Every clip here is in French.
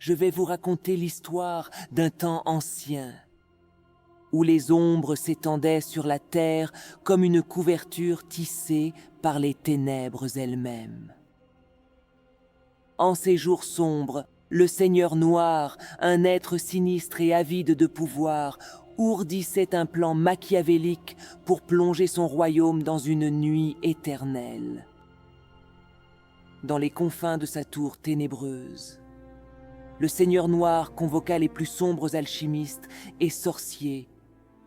je vais vous raconter l'histoire d'un temps ancien, où les ombres s'étendaient sur la terre comme une couverture tissée par les ténèbres elles-mêmes. En ces jours sombres, le Seigneur Noir, un être sinistre et avide de pouvoir, ourdissait un plan machiavélique pour plonger son royaume dans une nuit éternelle. Dans les confins de sa tour ténébreuse, le Seigneur Noir convoqua les plus sombres alchimistes et sorciers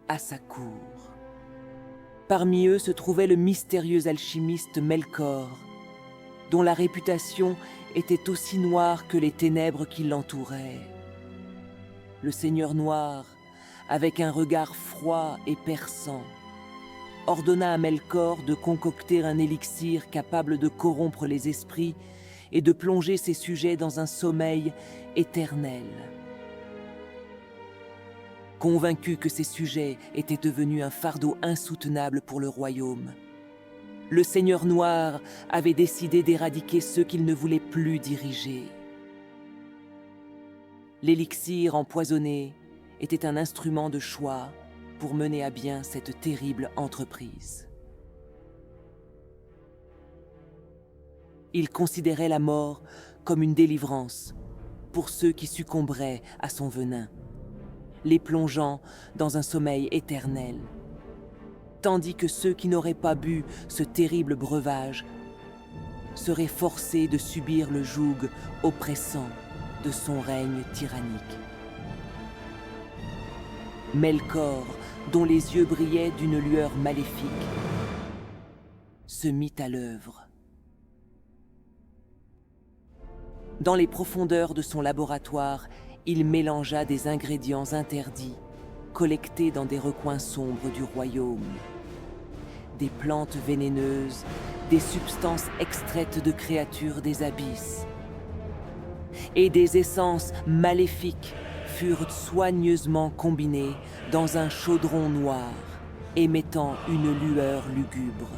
à sa cour. Parmi eux se trouvait le mystérieux alchimiste Melkor, dont la réputation était aussi noire que les ténèbres qui l'entouraient. Le Seigneur Noir, avec un regard froid et perçant, ordonna à Melkor de concocter un élixir capable de corrompre les esprits et de plonger ses sujets dans un sommeil éternel. Convaincu que ses sujets étaient devenus un fardeau insoutenable pour le royaume, le Seigneur Noir avait décidé d'éradiquer ceux qu'il ne voulait plus diriger. L'élixir empoisonné était un instrument de choix pour mener à bien cette terrible entreprise. Il considérait la mort comme une délivrance pour ceux qui succomberaient à son venin, les plongeant dans un sommeil éternel, tandis que ceux qui n'auraient pas bu ce terrible breuvage seraient forcés de subir le joug oppressant de son règne tyrannique. Melkor, dont les yeux brillaient d'une lueur maléfique, se mit à l'œuvre. Dans les profondeurs de son laboratoire, il mélangea des ingrédients interdits, collectés dans des recoins sombres du royaume. Des plantes vénéneuses, des substances extraites de créatures des abysses. Et des essences maléfiques furent soigneusement combinées dans un chaudron noir, émettant une lueur lugubre.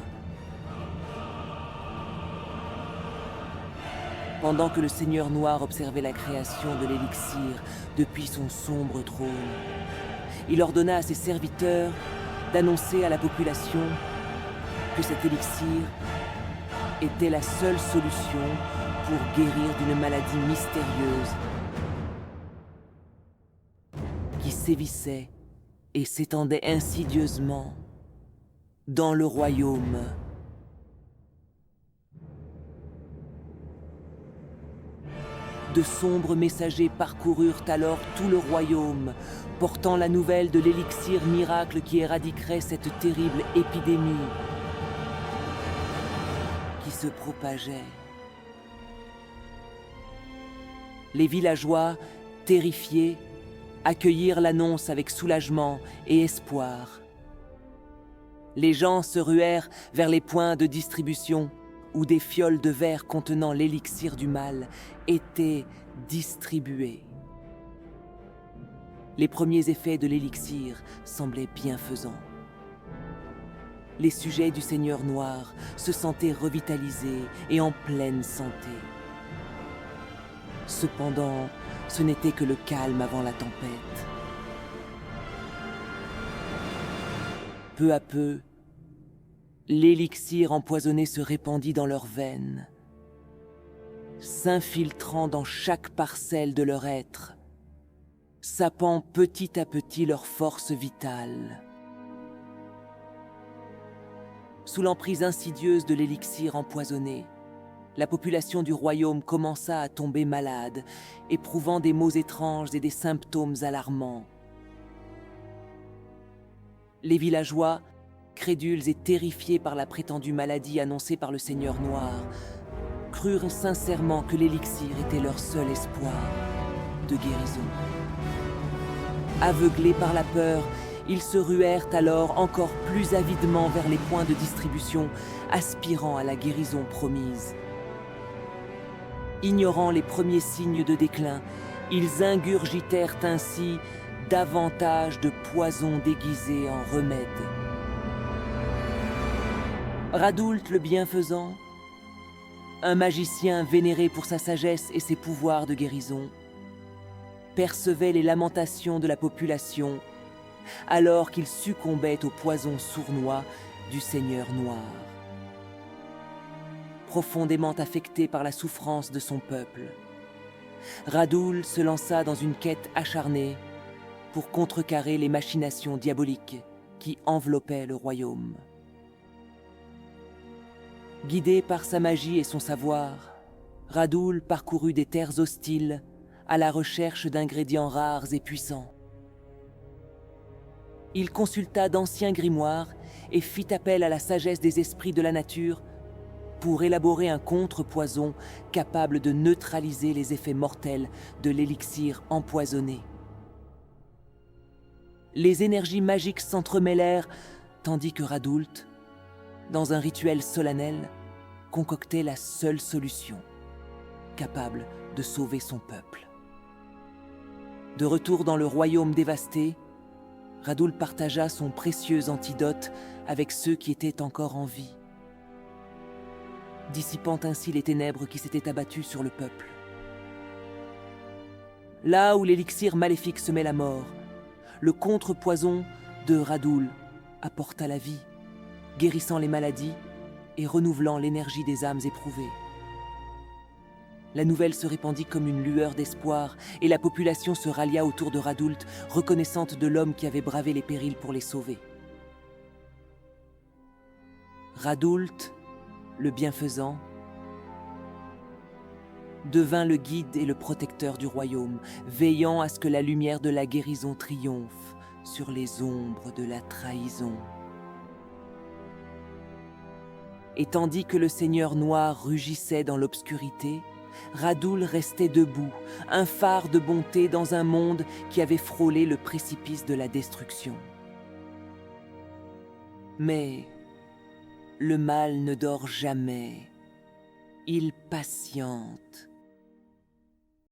Pendant que le Seigneur Noir observait la création de l'élixir depuis son sombre trône, il ordonna à ses serviteurs d'annoncer à la population que cet élixir était la seule solution pour guérir d'une maladie mystérieuse qui sévissait et s'étendait insidieusement dans le royaume. De sombres messagers parcoururent alors tout le royaume, portant la nouvelle de l'élixir miracle qui éradiquerait cette terrible épidémie qui se propageait. Les villageois, terrifiés, accueillirent l'annonce avec soulagement et espoir. Les gens se ruèrent vers les points de distribution où des fioles de verre contenant l'élixir du mal étaient distribuées. Les premiers effets de l'élixir semblaient bienfaisants. Les sujets du Seigneur Noir se sentaient revitalisés et en pleine santé. Cependant, ce n'était que le calme avant la tempête. Peu à peu, l'élixir empoisonné se répandit dans leurs veines, s'infiltrant dans chaque parcelle de leur être, sapant petit à petit leur force vitale. Sous l'emprise insidieuse de l'élixir empoisonné, la population du royaume commença à tomber malade, éprouvant des maux étranges et des symptômes alarmants. Les villageois, crédules et terrifiés par la prétendue maladie annoncée par le Seigneur Noir, crurent sincèrement que l'élixir était leur seul espoir de guérison. Aveuglés par la peur, ils se ruèrent alors encore plus avidement vers les points de distribution, aspirant à la guérison promise. Ignorant les premiers signes de déclin, ils ingurgitèrent ainsi davantage de poisons déguisés en remèdes. Radult le bienfaisant, un magicien vénéré pour sa sagesse et ses pouvoirs de guérison, percevait les lamentations de la population alors qu'il succombait au poison sournois du Seigneur Noir. Profondément affecté par la souffrance de son peuple, Radul se lança dans une quête acharnée pour contrecarrer les machinations diaboliques qui enveloppaient le royaume. Guidé par sa magie et son savoir, Radul parcourut des terres hostiles à la recherche d'ingrédients rares et puissants. Il consulta d'anciens grimoires et fit appel à la sagesse des esprits de la nature pour élaborer un contrepoison capable de neutraliser les effets mortels de l'élixir empoisonné. Les énergies magiques s'entremêlèrent tandis que Radult, dans un rituel solennel, concoctait la seule solution capable de sauver son peuple. De retour dans le royaume dévasté, Radul partagea son précieux antidote avec ceux qui étaient encore en vie, dissipant ainsi les ténèbres qui s'étaient abattues sur le peuple. Là où l'élixir maléfique semait la mort, le contrepoison de Radul apporta la vie, guérissant les maladies et renouvelant l'énergie des âmes éprouvées. La nouvelle se répandit comme une lueur d'espoir et la population se rallia autour de Radult, reconnaissante de l'homme qui avait bravé les périls pour les sauver. Radult, le bienfaisant, devint le guide et le protecteur du royaume, veillant à ce que la lumière de la guérison triomphe sur les ombres de la trahison. Et tandis que le Seigneur Noir rugissait dans l'obscurité, Radul restait debout, un phare de bonté dans un monde qui avait frôlé le précipice de la destruction. Mais le mal ne dort jamais. Il patiente,